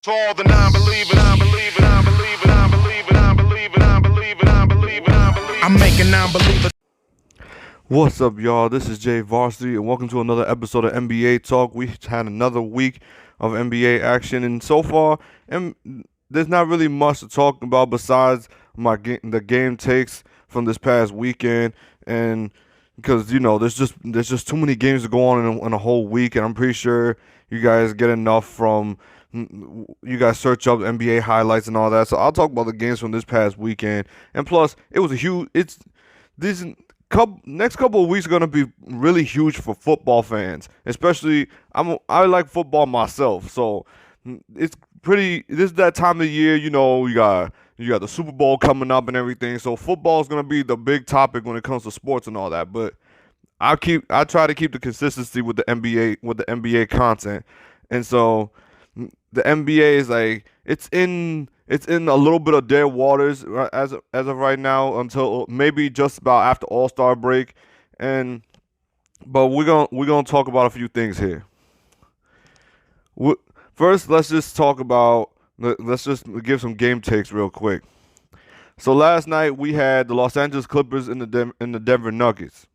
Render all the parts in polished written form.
To all the non-believers, non-believers, non-believers, non-believers, non-believers, non-believers, non-believers, non-believers. I'm making non-believers. What's up, y'all? This is Jay Varsity, and welcome to another episode of NBA Talk. We had another week of NBA action, and so far, there's not really much to talk about besides the game takes from this past weekend, and because there's just too many games to go on in a whole week, and I'm pretty sure you guys get enough from. You guys search up NBA highlights and all that, so I'll talk about the games from this past weekend. And plus, it was a huge. Next couple of weeks are gonna be really huge for football fans, especially I like football myself, so it's pretty. This is that time of year, you got the Super Bowl coming up and everything, so football is gonna be the big topic when it comes to sports and all that. But I try to keep the consistency with the NBA content, and so the NBA is like it's in a little bit of dead waters as of right now until maybe just about after All-Star break, but we're gonna talk about a few things here. First, let's just give some game takes real quick. So last night we had the Los Angeles Clippers in the Denver Nuggets.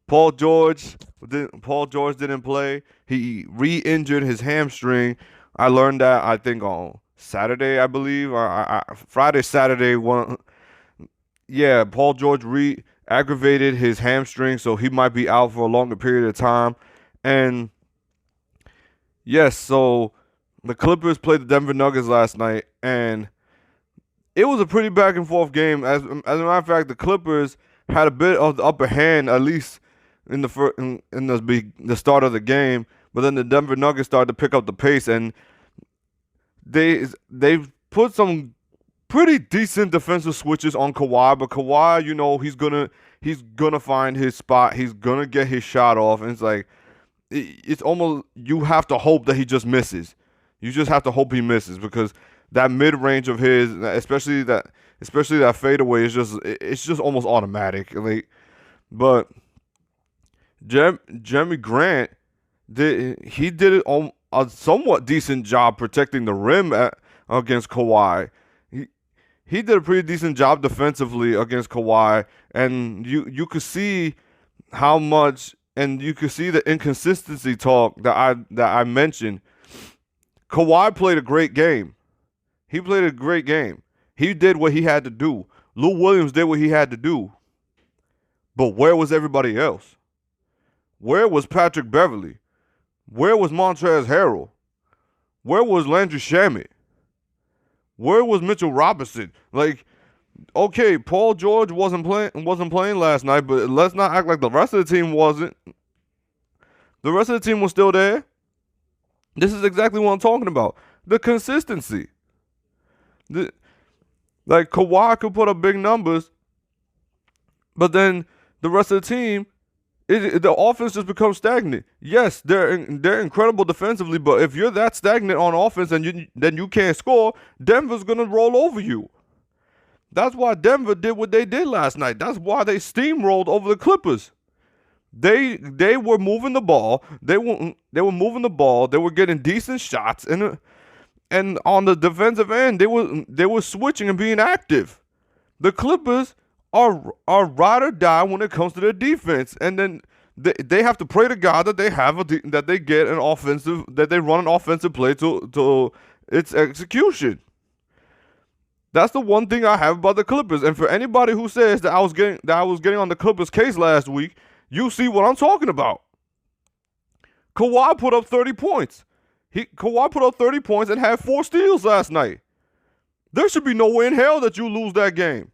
Paul George didn't play. He re-injured his hamstring. I learned that, I think, on Saturday, I believe, or Friday, Saturday. Paul George re-aggravated his hamstring, so he might be out for a longer period of time. And yes, so the Clippers played the Denver Nuggets last night, and it was a pretty back and forth game. As a matter of fact, the Clippers had a bit of the upper hand, at least in the start of the game. But then the Denver Nuggets started to pick up the pace, and they've put some pretty decent defensive switches on Kawhi. But Kawhi, he's gonna find his spot. He's gonna get his shot off, and it's like it's almost you have to hope that he just misses. You just have to hope he misses, because that mid range of his, especially that fadeaway, is just almost automatic. But Jeremy Grant did a somewhat decent job protecting the rim against Kawhi. He did a pretty decent job defensively against Kawhi, and you could see how much, and you could see the inconsistency talk that I mentioned. Kawhi played a great game. He played a great game. He did what he had to do. Lou Williams did what he had to do. But where was everybody else? Where was Patrick Beverley? Where was Montrezl Harrell? Where was Landry Shamet? Where was Mitchell Robinson? Okay, Paul George wasn't playing last night, but let's not act like the rest of the team wasn't. The rest of the team was still there. This is exactly what I'm talking about. The consistency. Kawhi could put up big numbers, but then the rest of the team, the offense just becomes stagnant. Yes, they're incredible defensively, but if you're that stagnant on offense and then you can't score, Denver's gonna roll over you. That's why Denver did what they did last night. That's why they steamrolled over the Clippers. They were moving the ball. They were moving the ball. They were getting decent shots, and on the defensive end, they were switching and being active. The Clippers are ride or die when it comes to their defense, and then they have to pray to God that they run an offensive play to its execution. That's the one thing I have about the Clippers. And for anybody who says that I was getting on the Clippers case last week, you see what I'm talking about. Kawhi put up 30 points. Kawhi put up 30 points and had 4 steals last night. There should be no way in hell that you lose that game.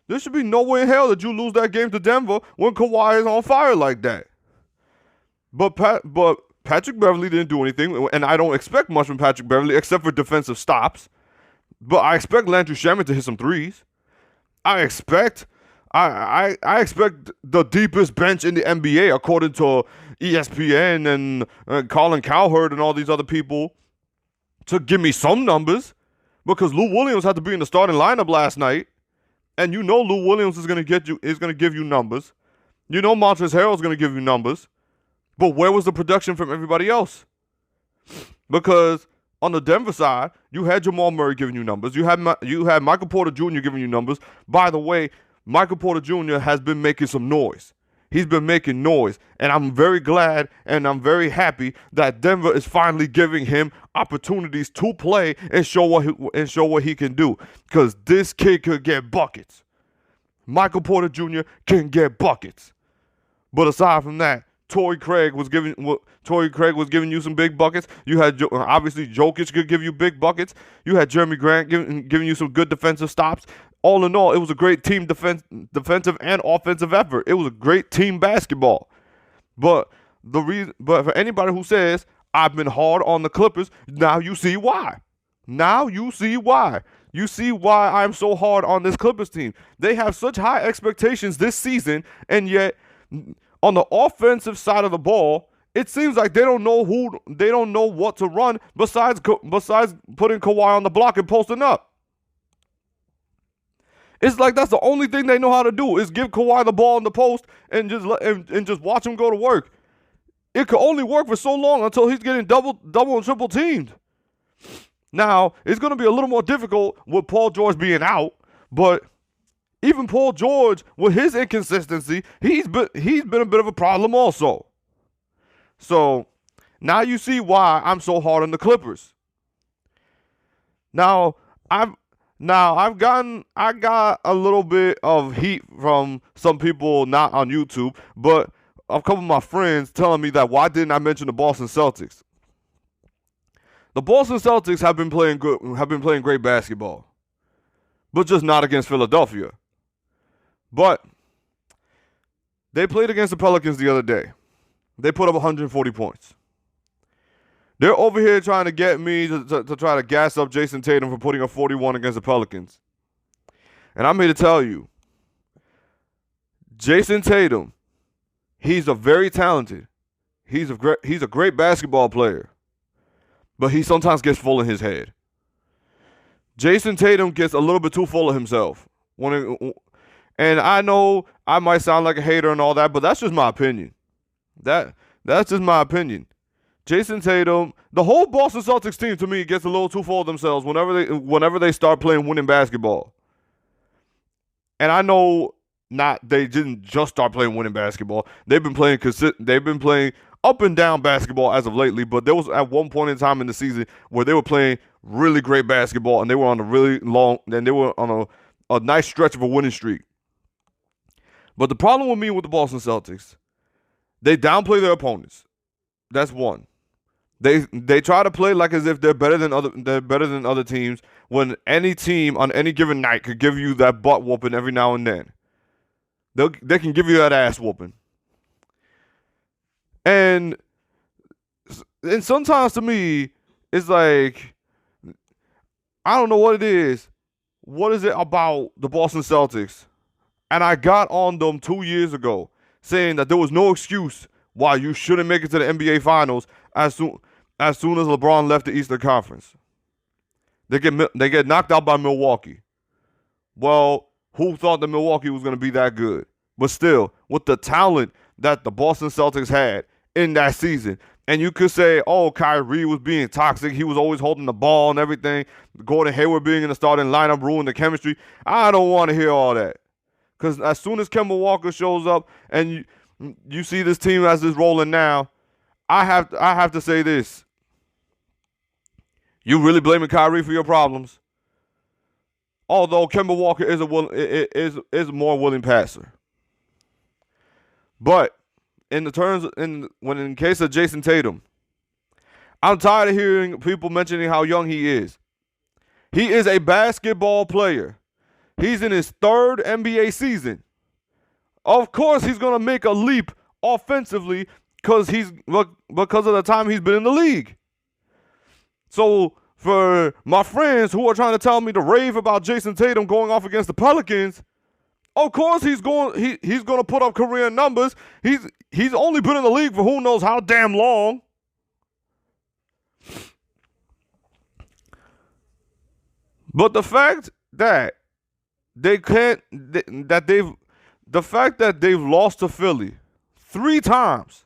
There should be no way in hell that you lose that game to Denver when Kawhi is on fire like that. But Patrick Beverley didn't do anything, and I don't expect much from Patrick Beverley except for defensive stops. But I expect Landry Shamet to hit some threes. I expect the deepest bench in the NBA, according to ESPN and Colin Cowherd and all these other people, to give me some numbers, because Lou Williams had to be in the starting lineup last night, and Lou Williams is going to give you numbers. Montrezl Harrell is going to give you numbers, but where was the production from everybody else? Because On the Denver side, you had Jamal Murray giving you numbers. You had Michael Porter Jr. giving you numbers. By the way, Michael Porter Jr. has been making some noise. He's been making noise, and I'm very glad and I'm very happy that Denver is finally giving him opportunities to play and show what he can do. Because this kid could get buckets. Michael Porter Jr. can get buckets. But aside from that, Torrey Craig was giving you some big buckets. You had obviously Jokic could give you big buckets. You had Jeremy Grant giving you some good defensive stops. All in all, it was a great team defensive and offensive effort. It was a great team basketball. But for anybody who says I've been hard on the Clippers, now you see why. Now you see why. You see why I'm so hard on this Clippers team. They have such high expectations this season, and yet on the offensive side of the ball, it seems like they don't know what to run besides putting Kawhi on the block and posting up. It's like that's the only thing they know how to do is give Kawhi the ball in the post and just watch him go to work. It could only work for so long until he's getting double and triple teamed. Now, it's going to be a little more difficult with Paul George being out, but even Paul George, with his inconsistency, he's been a bit of a problem also. So now you see why I'm so hard on the Clippers. Now I got a little bit of heat from some people not on YouTube, but a couple of my friends telling me that why didn't I mention the Boston Celtics? The Boston Celtics have been playing great basketball, but just not against Philadelphia. But they played against the Pelicans the other day. They put up 140 points. They're over here trying to get me to try to gas up Jason Tatum for putting up 41 against the Pelicans. And I'm here to tell you, Jason Tatum, he's a very talented. He's a great basketball player. But he sometimes gets full in his head. Jason Tatum gets a little bit too full of himself. And I know I might sound like a hater and all that, but that's just my opinion. That's just my opinion. Jason Tatum, the whole Boston Celtics team to me gets a little too full of themselves whenever they start playing winning basketball. And I know they didn't just start playing winning basketball. They've been playing up and down basketball as of lately, but there was at one point in time in the season where they were playing really great basketball and they were on a nice stretch of a winning streak. But the problem with me with the Boston Celtics, they downplay their opponents. That's one. They try to play like as if they're better than other teams when any team on any given night could give you that butt whooping every now and then. They can give you that ass whooping. And sometimes to me, it's like, I don't know what it is. What is it about the Boston Celtics? And I got on them 2 years ago saying that there was no excuse why you shouldn't make it to the NBA Finals as soon as LeBron left the Eastern Conference. They get knocked out by Milwaukee. Well, who thought that Milwaukee was going to be that good? But still, with the talent that the Boston Celtics had in that season, and you could say, oh, Kyrie was being toxic. He was always holding the ball and everything. Gordon Hayward being in the starting lineup ruined the chemistry. I don't want to hear all that. Because as soon as Kemba Walker shows up and you see this team as it's rolling now, I have to say this. You really blaming Kyrie for your problems? Although Kemba Walker is a more willing passer. But in case of Jason Tatum, I'm tired of hearing people mentioning how young he is. He is a basketball player. He's in his third NBA season. Of course, he's going to make a leap offensively because of the time he's been in the league. So for my friends who are trying to tell me to rave about Jason Tatum going off against the Pelicans, of course he's going to put up career numbers. He's only been in the league for who knows how damn long. But the fact that they've lost to Philly 3 times,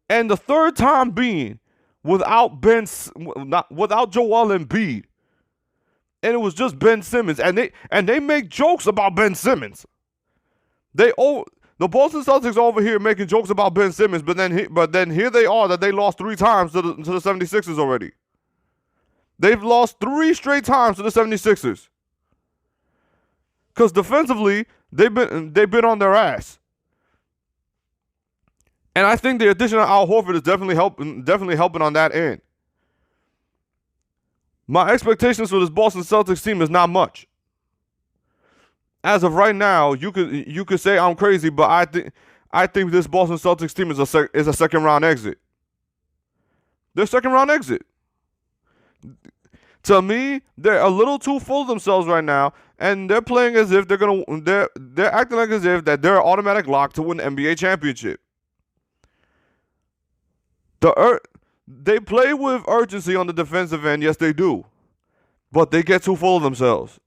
and the third time being without without Joel Embiid, and it was just Ben Simmons, and they make jokes about Ben Simmons. The Boston Celtics over here making jokes about Ben Simmons, but then here they are that they lost 3 times to the 76ers already. They've lost 3 straight times to the 76ers. Because defensively, they've been on their ass. And I think the addition of Al Horford is definitely helping on that end. My expectations for this Boston Celtics team is not much. As of right now, you could say I'm crazy, but I think this Boston Celtics team is a second round exit. They're second round exit. To me, they're a little too full of themselves right now, and they're playing as if they're acting like as if that they're an automatic lock to win the NBA championship. They play with urgency on the defensive end, yes they do, but they get too full of themselves.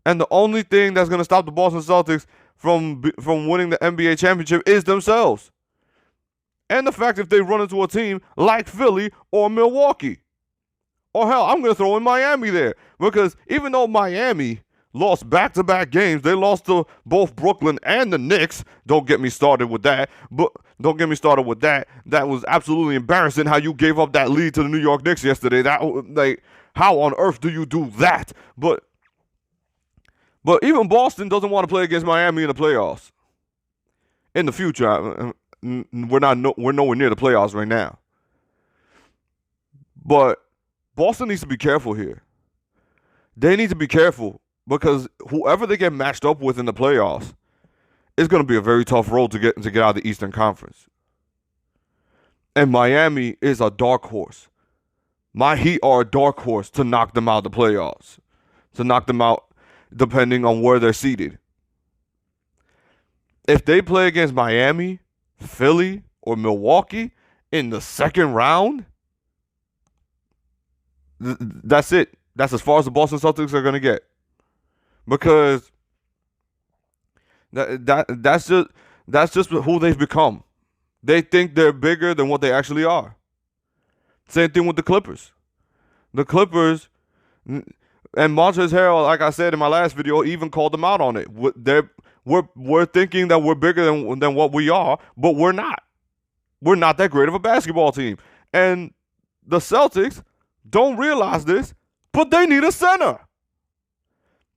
And the only thing that's going to stop the Boston Celtics from winning the NBA championship is themselves. And the fact if they run into a team like Philly or Milwaukee. Or hell, I'm going to throw in Miami there. Because even though Miami lost back-to-back games, they lost to both Brooklyn and the Knicks. Don't get me started with that. That was absolutely embarrassing how you gave up that lead to the New York Knicks yesterday. How on earth do you do that? But even Boston doesn't want to play against Miami in the playoffs. In the future, we're nowhere near the playoffs right now. But Boston needs to be careful here. They need to be careful because whoever they get matched up with in the playoffs is going to be a very tough road to get out of the Eastern Conference. And Miami is a dark horse. My Heat are a dark horse to knock them out of the playoffs. To knock them out depending on where they're seated. If they play against Miami, Philly, or Milwaukee in the second round, that's it. That's as far as the Boston Celtics are going to get. Because that's just who they've become. They think they're bigger than what they actually are. Same thing with the Clippers. The Clippers, and Montrezl Harrell, like I said in my last video, even called them out on it. We're thinking that we're bigger than what we are, but we're not. We're not that great of a basketball team. And the Celtics don't realize this, but they need a center.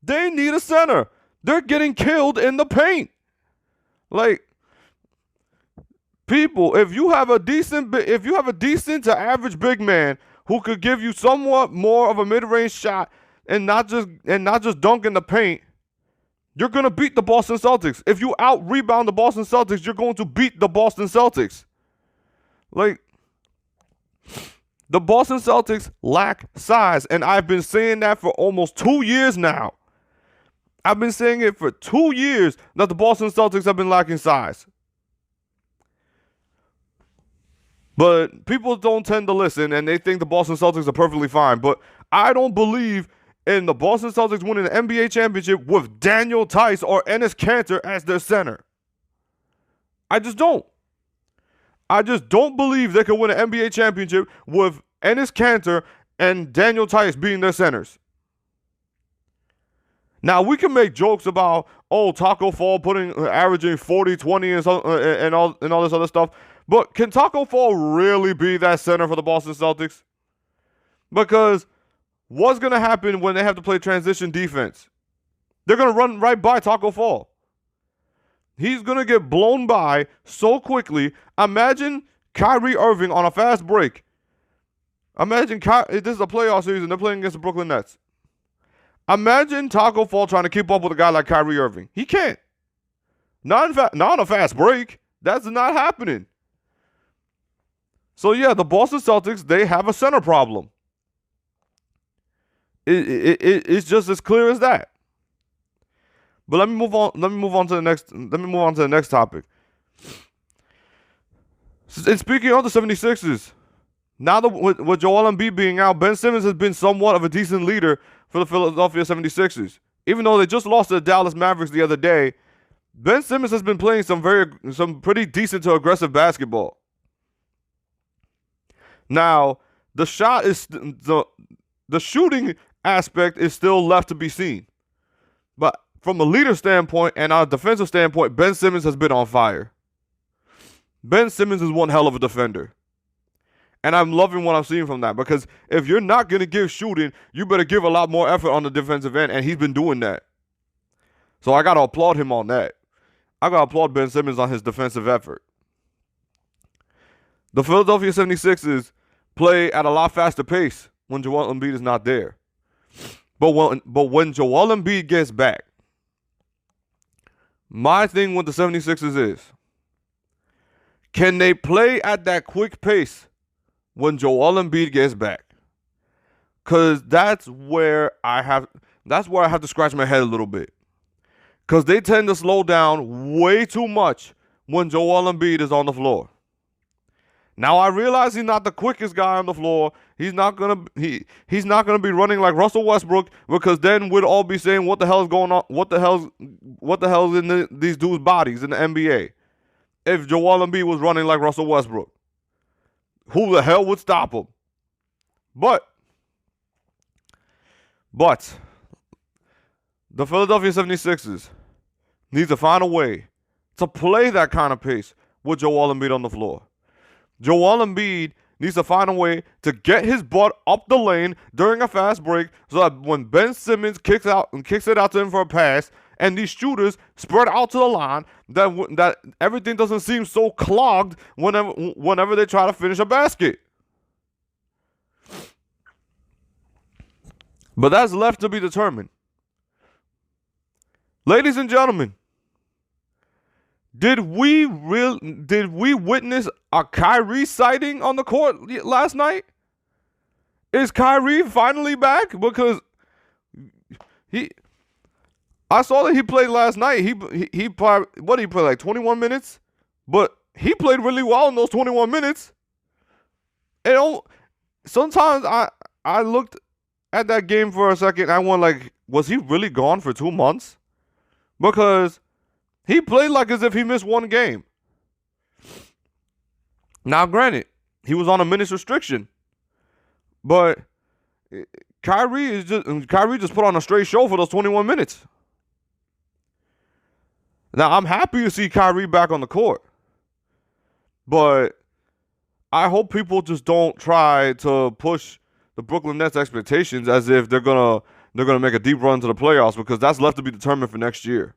They need a center. They're getting killed in the paint. Like, people, if you have a decent to average big man who could give you somewhat more of a mid-range shot and not just dunk in the paint, you're going to beat the Boston Celtics. If you out-rebound the Boston Celtics, you're going to beat the Boston Celtics. Like, the Boston Celtics lack size, and I've been saying that for almost 2 years now. I've been saying it for 2 years that the Boston Celtics have been lacking size. But people don't tend to listen, and they think the Boston Celtics are perfectly fine. But I don't believe in the Boston Celtics winning the NBA championship with Daniel Tice or Enes Kanter as their center. I just don't. I just don't believe they can win an NBA championship with Enes Kanter and Daniel Tice being their centers. Now, we can make jokes about, Taco Fall averaging 40, 20 and all this other stuff. But can Taco Fall really be that center for the Boston Celtics? Because what's going to happen when they have to play transition defense? They're going to run right by Taco Fall. He's going to get blown by so quickly. Imagine Kyrie Irving on a fast break. Imagine this is a playoff season. They're playing against the Brooklyn Nets. Imagine Taco Fall trying to keep up with a guy like Kyrie Irving. He can't. Not on a fast break. That's not happening. So, yeah, the Boston Celtics, they have a center problem. It's just as clear as that. But let me move on to the next topic. And speaking of the 76ers, now with Joel Embiid being out, Ben Simmons has been somewhat of a decent leader for the Philadelphia 76ers. Even though they just lost to the Dallas Mavericks the other day, Ben Simmons has been playing some pretty decent to aggressive basketball. Now, the shot is the shooting aspect is still left to be seen. But from a leader standpoint and a defensive standpoint, Ben Simmons has been on fire. Ben Simmons is one hell of a defender. And I'm loving what I'm seeing from that, because if you're not going to give shooting, you better give a lot more effort on the defensive end, and he's been doing that. So I got to applaud him on that. I got to applaud Ben Simmons on his defensive effort. The Philadelphia 76ers play at a lot faster pace when Joel Embiid is not there. But when Joel Embiid gets back, my thing with the 76ers is, can they play at that quick pace when Joel Embiid gets back? Because that's where I have to scratch my head a little bit. Because they tend to slow down way too much when Joel Embiid is on the floor. Now I realize he's not the quickest guy on the floor. He's not gonna be running like Russell Westbrook, because then we'd all be saying, what the hell is going on? What the hell's in these dudes' bodies in the NBA? If Joel Embiid was running like Russell Westbrook, who the hell would stop him? But the Philadelphia 76ers need to find a way to play that kind of pace with Joel Embiid on the floor. Joel Embiid needs to find a way to get his butt up the lane during a fast break, so that when Ben Simmons kicks it out to him for a pass, and these shooters spread out to the line, that everything doesn't seem so clogged whenever they try to finish a basket. But that's left to be determined. Ladies and gentlemen, did we witness a Kyrie sighting on the court last night? Is Kyrie finally back? Because I saw that he played last night. He played like 21 minutes, but he played really well in those 21 minutes. Sometimes I looked at that game for a second. I went like, was he really gone for 2 months? Because he played like as if he missed one game. Now, granted, he was on a minutes restriction, but Kyrie just put on a straight show for those 21 minutes. Now, I'm happy to see Kyrie back on the court, but I hope people just don't try to push the Brooklyn Nets expectations as if they're gonna make a deep run to the playoffs, because that's left to be determined for next year.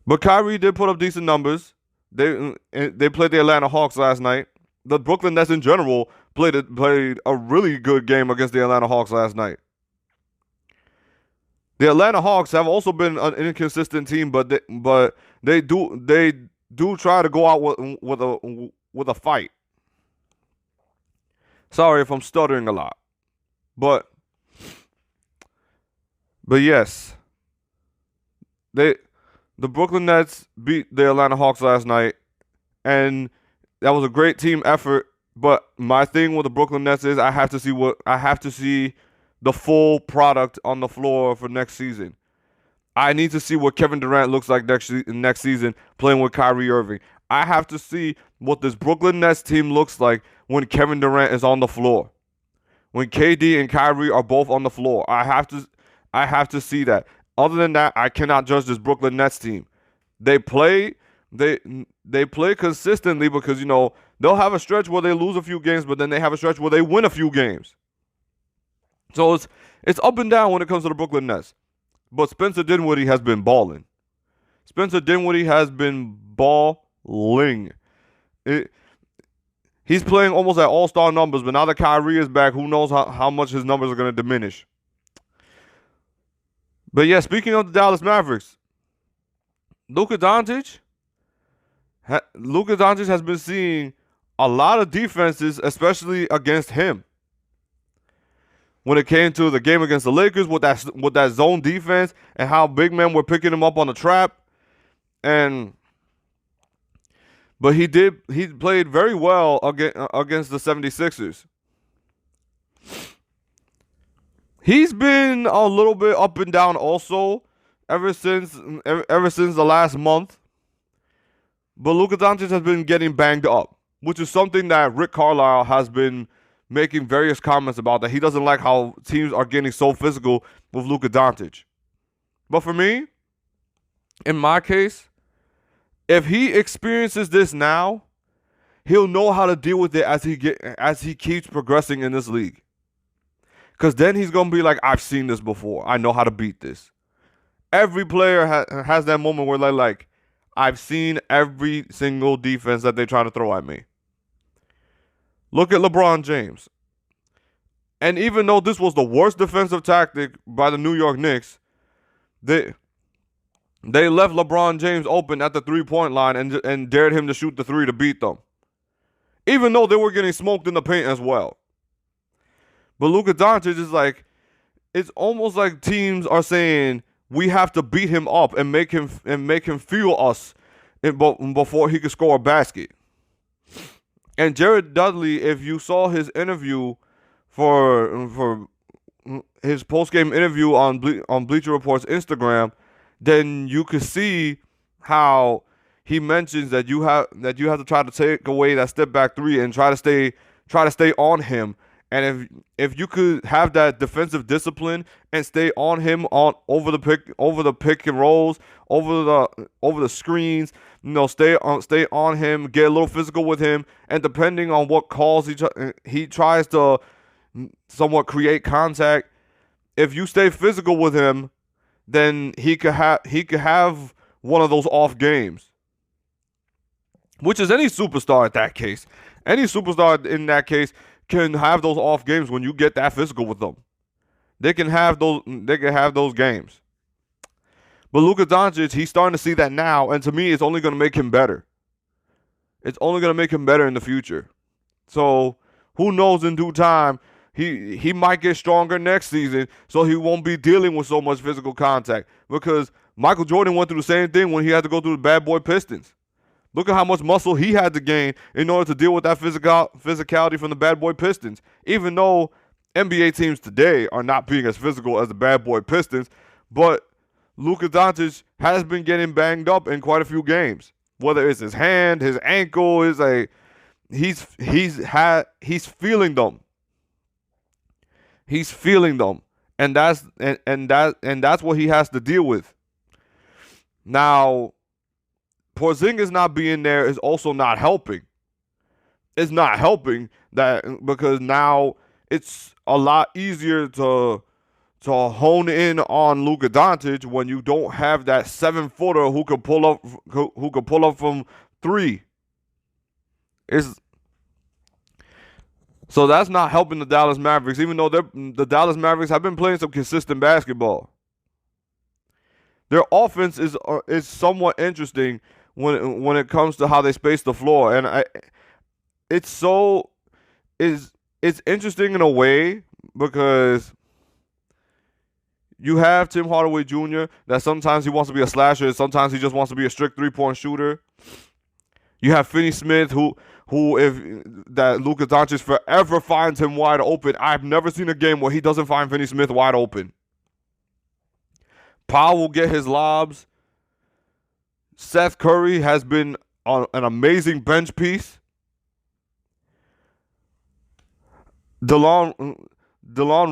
But Kyrie did put up decent numbers. They played the Atlanta Hawks last night. The Brooklyn Nets in general played a really good game against the Atlanta Hawks last night. The Atlanta Hawks have also been an inconsistent team, but they do try to go out with a fight. Sorry if I'm stuttering a lot, but yes, the Brooklyn Nets beat the Atlanta Hawks last night, and that was a great team effort. But my thing with the Brooklyn Nets is I have to see the full product on the floor for next season. I need to see what Kevin Durant looks like next season playing with Kyrie Irving. I have to see what this Brooklyn Nets team looks like when Kevin Durant is on the floor. When KD and Kyrie are both on the floor. I have to see that. Other than that, I cannot judge this Brooklyn Nets team. They play consistently, because they'll have a stretch where they lose a few games, but then they have a stretch where they win a few games. So it's up and down when it comes to the Brooklyn Nets. But Spencer Dinwiddie has been balling. He's playing almost at all-star numbers, but now that Kyrie is back, who knows how much his numbers are going to diminish. But yeah, speaking of the Dallas Mavericks, Luka Doncic has been seeing a lot of defenses, especially against him. When it came to the game against the Lakers with that zone defense and how big men were picking him up on the trap, but he played very well against the 76ers. He's been a little bit up and down also ever since the last month. But Luka Doncic has been getting banged up. which is something that Rick Carlisle has been making various comments about, that he doesn't like how teams are getting so physical with Luka Doncic. But for me, in my case, if he experiences this now, he'll know how to deal with it as he keeps progressing in this league. Because then he's going to be like, I've seen this before. I know how to beat this. Every player has that moment where they're like, I've seen every single defense that they try to throw at me. Look at LeBron James. And even though this was the worst defensive tactic by the New York Knicks, they left LeBron James open at the three-point line and dared him to shoot the three to beat them. Even though they were getting smoked in the paint as well. But Luka Doncic is like, it's almost like teams are saying, we have to beat him up and make him feel us before he could score a basket. And Jared Dudley, if you saw his interview for his post-game interview on Bleacher Report's Instagram, then you could see how he mentions that you have to try to take away that step back three and try to stay on him. And if you could have that defensive discipline and stay on him over the pick and rolls, over the screens, stay on him, get a little physical with him, and depending on what calls he tries to somewhat create contact. If you stay physical with him, then he could have one of those off games, which is any superstar in that case. Any superstar in that case can have those off games when you get that physical with them. They can have those games. But Luka Doncic, he's starting to see that now, and to me, it's only going to make him better. It's only going to make him better in the future. So who knows, in due time, he might get stronger next season, so he won't be dealing with so much physical contact. Because Michael Jordan went through the same thing when he had to go through the bad boy Pistons. Look at how much muscle he had to gain in order to deal with that physicality from the bad boy Pistons. Even though NBA teams today are not being as physical as the bad boy Pistons, but Luka Doncic has been getting banged up in quite a few games. Whether it's his hand, his ankle, he's feeling them. He's feeling them, and that's what he has to deal with. Now, Porzingis not being there is also not helping. It's not helping that, because now it's a lot easier to hone in on Luka Doncic when you don't have that 7-footer who could pull up from three. So that's not helping the Dallas Mavericks, even though the Dallas Mavericks have been playing some consistent basketball. Their offense is somewhat interesting when it comes to how they space the floor, and it's interesting in a way because you have Tim Hardaway Jr. that sometimes he wants to be a slasher, sometimes he just wants to be a strict three-point shooter. You have Finney Smith who if that Luka Doncic forever finds him wide open. I've never seen a game where he doesn't find Finney Smith wide open. Powell will get his lobs. Seth Curry has been an amazing bench piece. DeLon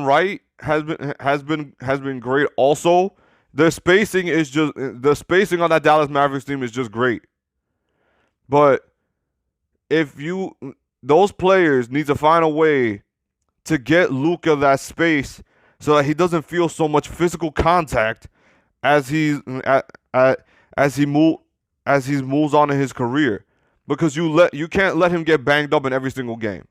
Wright has been great also. The spacing on that Dallas Mavericks team is just great. But those players need to find a way to get Luka that space so that he doesn't feel so much physical contact as he moves on in his career, because you can't let him get banged up in every single game.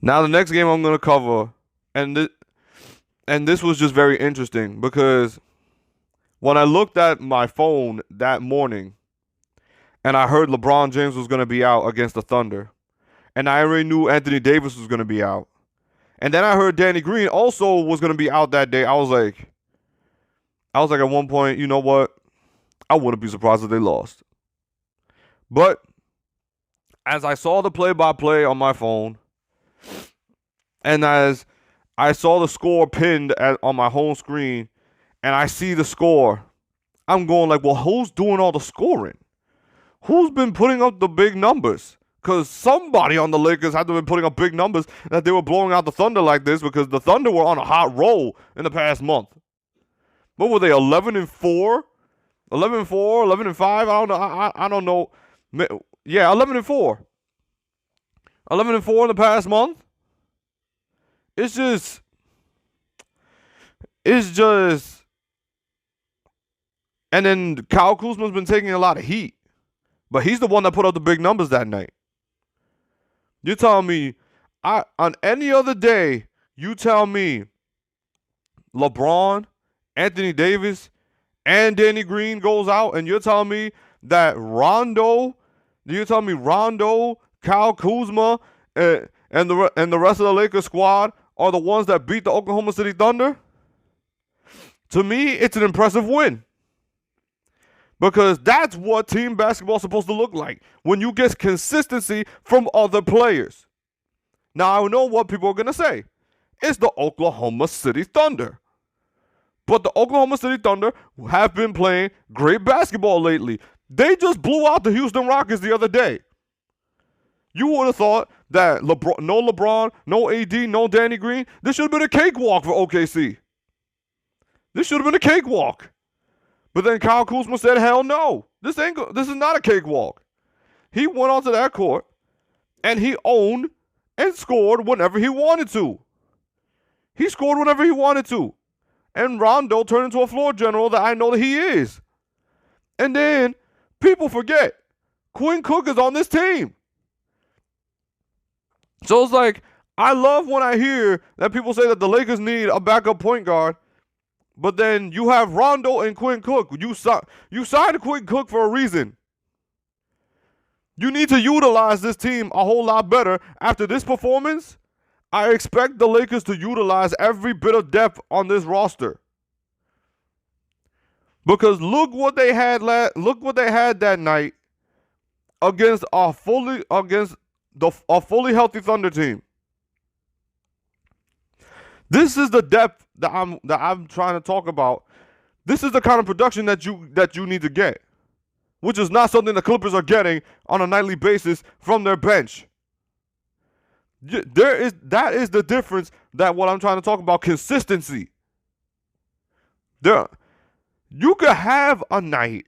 Now the next game I'm going to cover, and this was just very interesting because when I looked at my phone that morning and I heard LeBron James was going to be out against the Thunder, and I already knew Anthony Davis was going to be out, and then I heard Danny Green also was going to be out that day, I was like at one point, you know what? I wouldn't be surprised if they lost. But as I saw the play-by-play on my phone, and as I saw the score pinned on my home screen, and I see the score, I'm going like, well, who's doing all the scoring? who's been putting up the big numbers? Because somebody on the Lakers had to be putting up big numbers that they were blowing out the Thunder like this, because the Thunder were on a hot roll in the past month. What were they, 11-4? 11-4, 11-5? I don't know. I don't know. Yeah, 11-4. 11-4 in the past month. It's just, and then Kyle Kuzma's been taking a lot of heat, but he's the one that put up the big numbers that night. You're telling me, on any other day, you tell me LeBron, Anthony Davis, and Danny Green goes out, and you're telling me that Rondo, Kyle Kuzma, and the rest of the Lakers squad are the ones that beat the Oklahoma City Thunder? To me, it's an impressive win. Because that's what team basketball is supposed to look like, when you get consistency from other players. Now, I know what people are going to say. It's the Oklahoma City Thunder. But the Oklahoma City Thunder have been playing great basketball lately. They just blew out the Houston Rockets the other day. You would have thought that no LeBron, no AD, no Danny Green, this should have been a cakewalk for OKC. This should have been a cakewalk. But then Kyle Kuzma said, hell no. This is not a cakewalk. He went onto that court and he owned and scored whenever he wanted to. He scored whenever he wanted to. And Rondo turned into a floor general that I know that he is. And then people forget, Quinn Cook is on this team. So it's like, I love when I hear that people say that the Lakers need a backup point guard. But then you have Rondo and Quinn Cook. You signed Quinn Cook for a reason. You need to utilize this team a whole lot better. After this performance, I expect the Lakers to utilize every bit of depth on this roster. Because look what they had that night against a fully healthy Thunder team. This is the depth that I'm trying to talk about. This is the kind of production that you need to get, which is not something the Clippers are getting on a nightly basis from their bench. That is the difference. That what I'm trying to talk about, consistency. You could have a night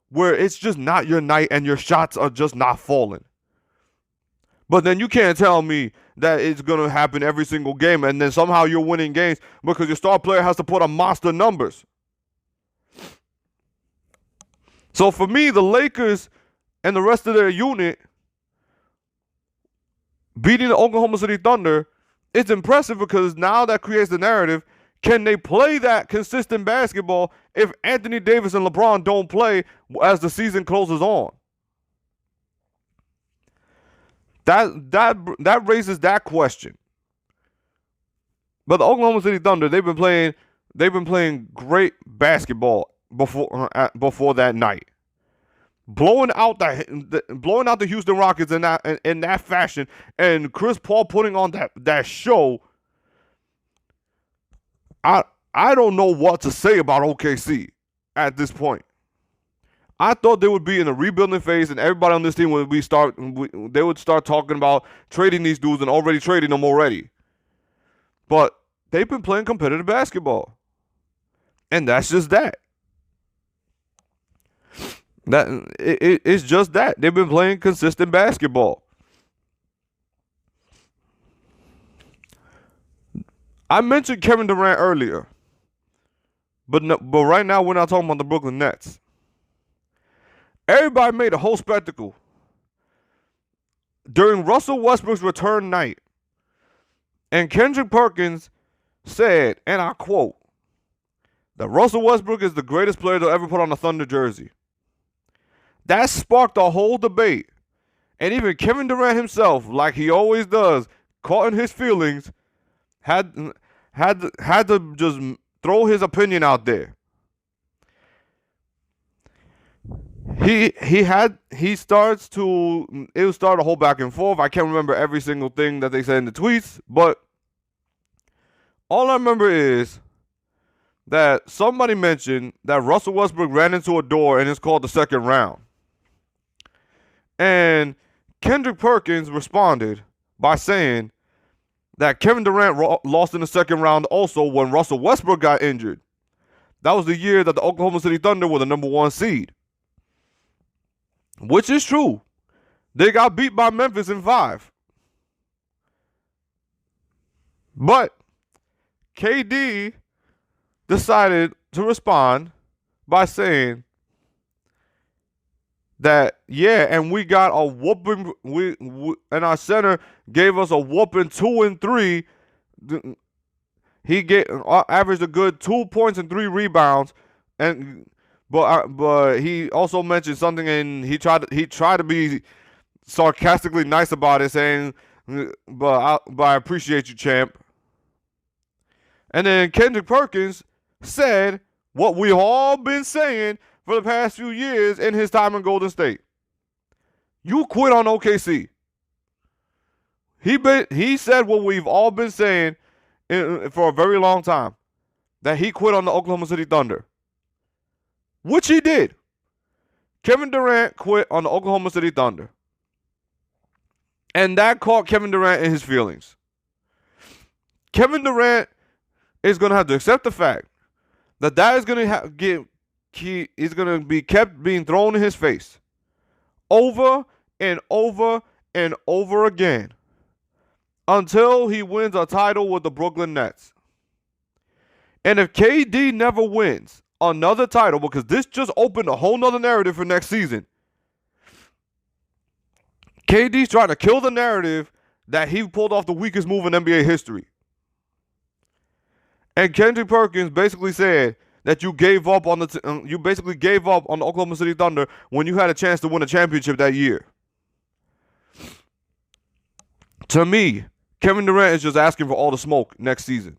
where it's just not your night and your shots are just not falling. But then you can't tell me that it's going to happen every single game and then somehow you're winning games because your star player has to put up monster numbers. So for me, the Lakers and the rest of their unit beating the Oklahoma City Thunder, it's impressive because now that creates the narrative. Can they play that consistent basketball if Anthony Davis and LeBron don't play as the season closes on? That raises that question. But the Oklahoma City Thunder, they've been playing great basketball before that night. Blowing out the Houston Rockets in that fashion, and Chris Paul putting on that show. I don't know what to say about OKC at this point. I thought they would be in a rebuilding phase, and everybody on this team would start talking about trading these dudes and already trading them already. But they've been playing competitive basketball, and that's just that. It's just that they've been playing consistent basketball. I mentioned Kevin Durant earlier, but right now we're not talking about the Brooklyn Nets. Everybody made a whole spectacle during Russell Westbrook's return night, and Kendrick Perkins said, and I quote, that Russell Westbrook is the greatest player to ever put on a Thunder jersey. That sparked a whole debate, and even Kevin Durant himself, like he always does, caught in his feelings, had to just throw his opinion out there. It would start a whole back and forth. I can't remember every single thing that they said in the tweets, but all I remember is that somebody mentioned that Russell Westbrook ran into a door and it's called the second round. And Kendrick Perkins responded by saying that Kevin Durant lost in the second round also when Russell Westbrook got injured. That was the year that the Oklahoma City Thunder were the number 1 seed. Which is true. They got beat by Memphis in 5. But KD decided to respond by saying that, yeah, and we got a whooping, and our center gave us a whooping 2 and 3. He averaged a good 2 points and 3 rebounds, but he also mentioned something, and he tried to be sarcastically nice about it, saying, but I appreciate you, champ. And then Kendrick Perkins said what we've all been saying for the past few years in his time in Golden State. You quit on OKC. He said what we've all been saying for a very long time, that he quit on the Oklahoma City Thunder, which he did. Kevin Durant quit on the Oklahoma City Thunder, and that caught Kevin Durant in his feelings. Kevin Durant is going to have to accept the fact that is going to is going to be kept being thrown in his face over and over and over again until he wins a title with the Brooklyn Nets. And if KD never wins another title, because this just opened a whole nother narrative for next season, KD's trying to kill the narrative that he pulled off the weakest move in NBA history. And Kendrick Perkins basically said that you gave up on you basically gave up on the Oklahoma City Thunder when you had a chance to win a championship that year. To me, Kevin Durant is just asking for all the smoke next season.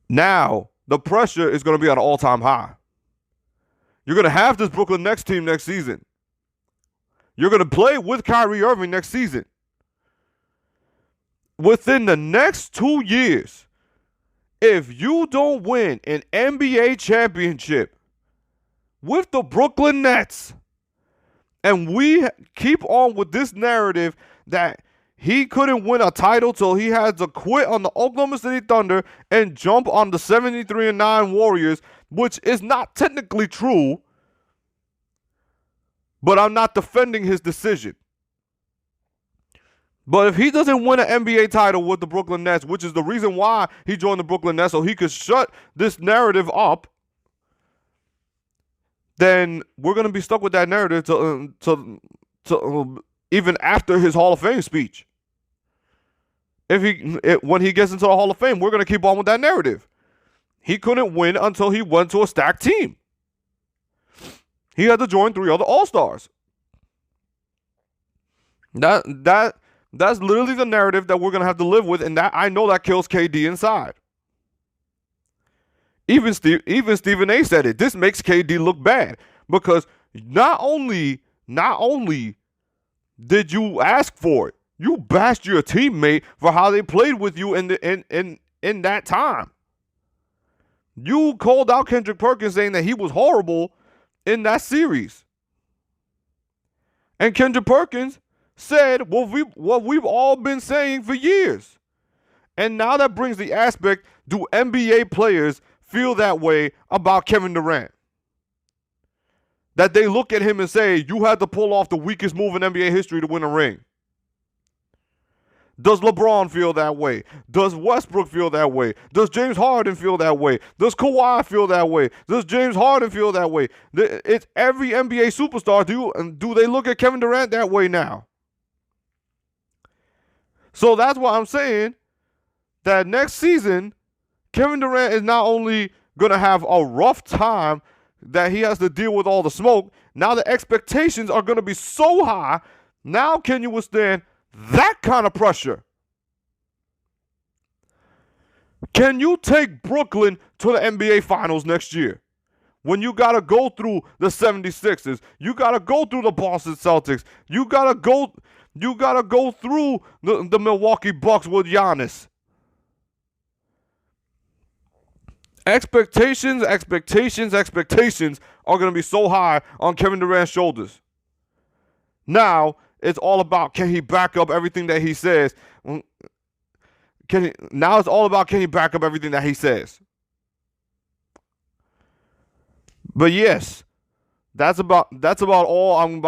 Now, the pressure is going to be at an all-time high. You're going to have this Brooklyn Nets team next season. You're going to play with Kyrie Irving next season. Within the next 2 years, if you don't win an NBA championship with the Brooklyn Nets, and we keep on with this narrative that he couldn't win a title till he had to quit on the Oklahoma City Thunder and jump on the 73-9 Warriors, which is not technically true, but I'm not defending his decision. But if he doesn't win an NBA title with the Brooklyn Nets, which is the reason why he joined the Brooklyn Nets, so he could shut this narrative up, then we're going to be stuck with that narrative to even after his Hall of Fame speech. When he gets into the Hall of Fame, we're going to keep on with that narrative. He couldn't win until he went to a stacked team. He had to join 3 other All-Stars. That's literally the narrative that we're going to have to live with, and that I know that kills KD inside. Even Stephen A said it. This makes KD look bad because not only did you ask for it, you bashed your teammate for how they played with you in that time. You called out Kendrick Perkins saying that he was horrible in that series. And Kendrick Perkins said what we've all been saying for years. And now that brings the aspect, do NBA players feel that way about Kevin Durant? That they look at him and say, you had to pull off the weakest move in NBA history to win a ring. Does LeBron feel that way? Does Westbrook feel that way? Does James Harden feel that way? Does Kawhi feel that way? Does James Harden feel that way? It's every NBA superstar. Do they look at Kevin Durant that way now? So that's why I'm saying that next season, Kevin Durant is not only going to have a rough time that he has to deal with all the smoke, now the expectations are going to be so high. Now can you withstand that kind of pressure? Can you take Brooklyn to the NBA Finals next year? When you got to go through the 76ers, you got to go through the Boston Celtics, you got to go through the Milwaukee Bucks with Giannis. Expectations are going to be so high on Kevin Durant's shoulders. Now it's all about, can he back up everything that he says? Now it's all about, can he back up everything that he says? But yes, that's about all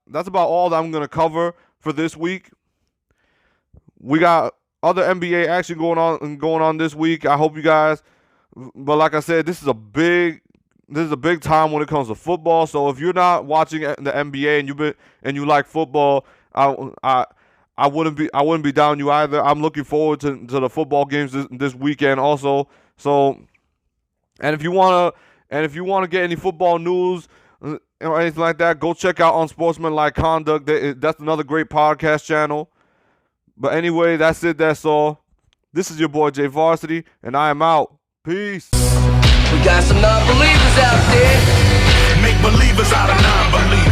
that's about all that I'm gonna cover for this week. We got other NBA action going on this week. I hope you guys. But like I said, this is a big time when it comes to football. So if you're not watching the NBA and you like football, I wouldn't be down you either. I'm looking forward to the football games this weekend also. So, and if you wanna get any football news or anything like that, go check out Unsportsmanlike Conduct. That's another great podcast channel. But anyway, that's it. That's all. This is your boy Jay Varsity, and I am out. Peace. We got some non-believers out there. Make believers out of non-believers.